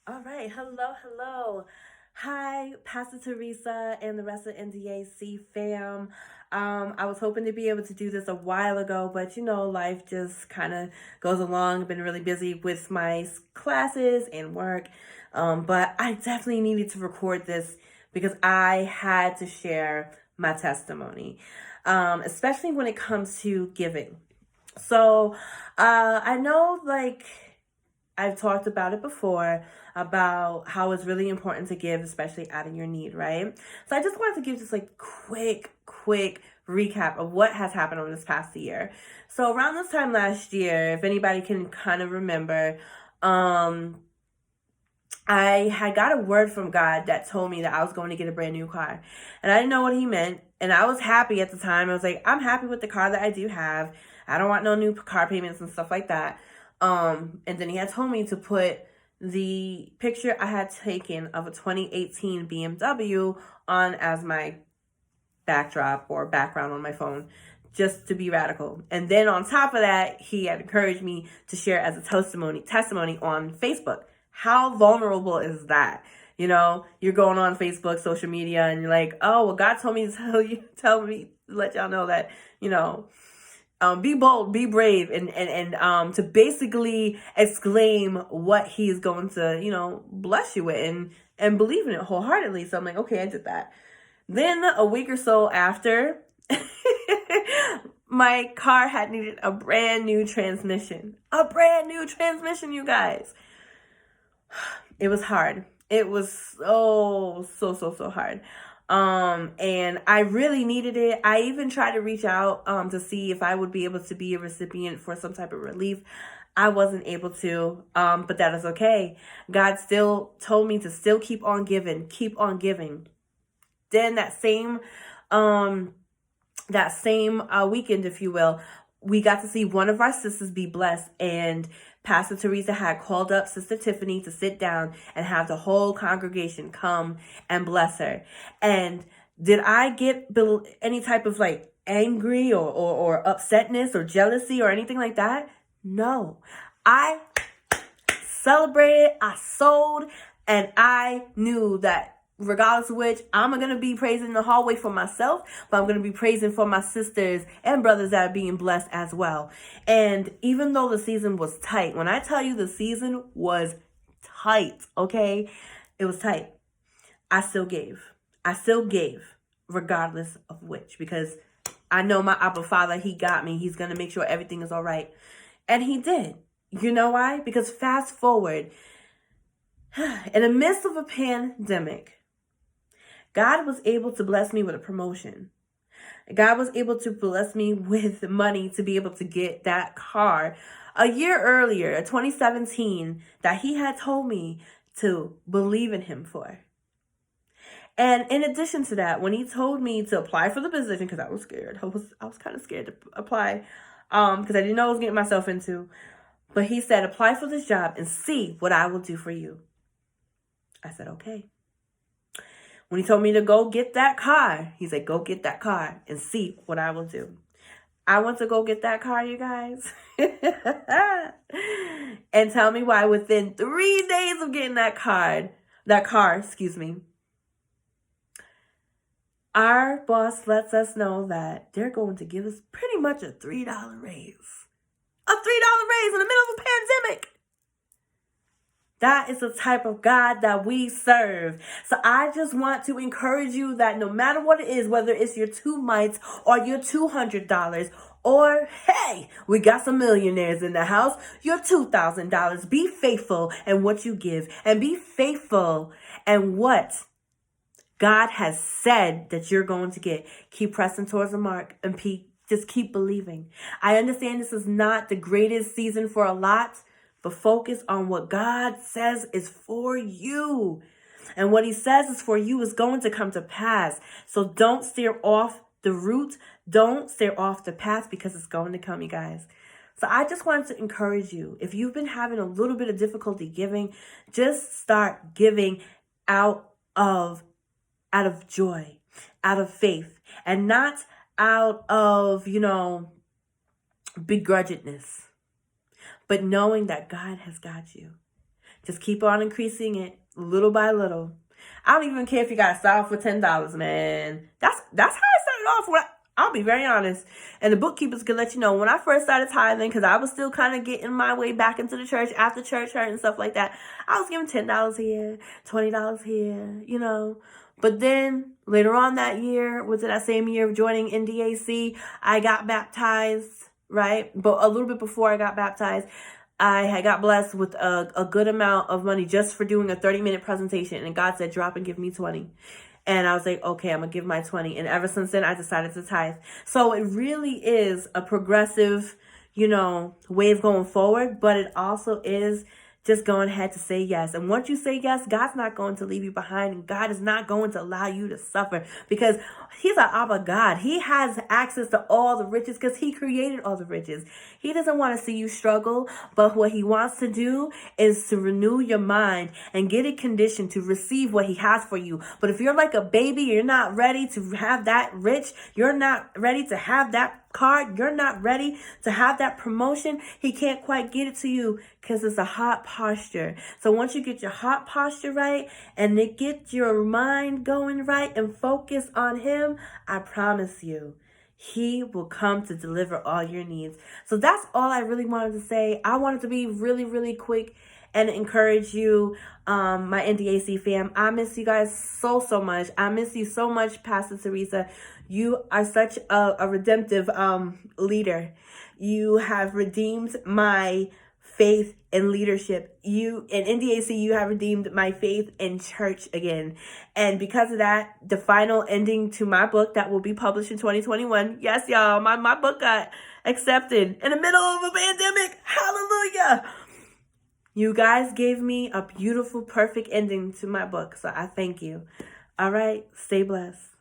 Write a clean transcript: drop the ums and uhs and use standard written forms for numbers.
All right. Hello, hello. Hi, Pastor Teresa and the rest of NDAC fam. I was hoping to be able to do this a while ago, but life just kind of goes along. I've been really busy with my classes and work. But I definitely needed to record this because I had to share my testimony, especially when it comes to giving. So, I know, like, I've talked about it before about how it's really important to give, especially out of your need, right? So I just wanted to give just like quick recap of what has happened over this past year. So around this time last year, if anybody can kind of remember, um, I had got a word from God that told me that I was going to get a brand new car. And I didn't know what he meant. And I was happy at the time. I was like, I'm happy with the car that I do have. I don't want no new car payments and stuff like that. And then he had told me to put the picture I had taken of a 2018 BMW on as my backdrop or background on my phone, just to be radical. And then on top of that, he had encouraged me to share as a testimony on Facebook. How vulnerable is that? You're going on Facebook, social media, and you're like, oh, well, God told me to let y'all know that, be bold, be brave, and to basically exclaim what he is going to, bless you with and believe in it wholeheartedly. So I'm like, okay, I did that. Then a week or so after, my car had needed a brand new transmission. A brand new transmission, you guys. It was hard. It was so hard. And I really needed it. I even tried to reach out to see if I would be able to be a recipient for some type of relief. I wasn't able to, but that is okay. God still told me to still keep on giving, keep on giving. Then that same weekend, if you will, we got to see one of our sisters be blessed, and Pastor Teresa had called up Sister Tiffany to sit down and have the whole congregation come and bless her. And did I get any type of like angry or upsetness or jealousy or anything like that? No. I celebrated, I sold, and I knew that regardless of which, I'm going to be praising the hallway for myself, but I'm going to be praising for my sisters and brothers that are being blessed as well. And even though the season was tight, when I tell you the season was tight, okay, it was tight. I still gave. Regardless of which, because I know my Abba Father, he got me. He's going to make sure everything is all right. And he did. You know why? Because fast forward, in the midst of a pandemic, God was able to bless me with a promotion. God was able to bless me with money to be able to get that car a year earlier, 2017, that he had told me to believe in him for. And in addition to that, when he told me to apply for the position, because I was scared, I was kind of scared to apply, because I didn't know what I was getting myself into. But he said, apply for this job and see what I will do for you. I said, okay. When he told me to go get that car, he said, go get that car and see what I will do. I went to go get that car, you guys. And tell me why within 3 days of getting that car, our boss lets us know that they're going to give us pretty much a $3 raise. A $3 raise in the middle of a pandemic. That is the type of God that we serve. So I just want to encourage you that no matter what it is, whether it's your 2 mites or your $200, or hey, we got some millionaires in the house, your $2,000, be faithful in what you give and be faithful in what God has said that you're going to get. Keep pressing towards the mark and just keep believing. I understand this is not the greatest season for a lot, but focus on what God says is for you. And what he says is for you is going to come to pass. So don't steer off the route. Don't steer off the path, because it's going to come, you guys. So I just wanted to encourage you. If you've been having a little bit of difficulty giving, just start giving out of joy, out of faith, and not out of, begrudgedness, but knowing that God has got you. Just keep on increasing it little by little. I don't even care if you got to start off with $10, man. That's how I started off. I'll be very honest. And the bookkeepers can let you know, when I first started tithing, because I was still kind of getting my way back into the church after church hurt and stuff like that, I was giving $10 here, $20 here, you know. But then later on that year, within that same year of joining NDAC, I got baptized, right? But a little bit before I got baptized, I had got blessed with a good amount of money just for doing a 30-minute presentation. And God said, drop and give me 20. And I was like, okay, I'm going to give my 20. And ever since then, I decided to tithe. So it really is a progressive, you know, way of going forward. But it also is just going ahead to say yes. And once you say yes, God's not going to leave you behind. And God is not going to allow you to suffer, because he's an Abba God. He has access to all the riches because he created all the riches. He doesn't want to see you struggle, but what he wants to do is to renew your mind and get it conditioned to receive what he has for you. But if you're like a baby, you're not ready to have that rich, you're not ready to have that card, you're not ready to have that promotion, he can't quite get it to you because it's a heart posture. So once you get your heart posture right and it gets your mind going right and focus on him, I promise you, he will come to deliver all your needs. So that's all I really wanted to say. I wanted to be really, really quick and encourage you, my NDAC fam. I miss you guys so much. I miss you so much, Pastor Teresa. You are such a redemptive leader. You have redeemed my faith and leadership. You in NDAC, you have redeemed my faith in church again. And because of that, the final ending to my book that will be published in 2021. Yes, y'all, my book got accepted in the middle of a pandemic. Hallelujah. You guys gave me a beautiful, perfect ending to my book. So I thank you. All right. Stay blessed.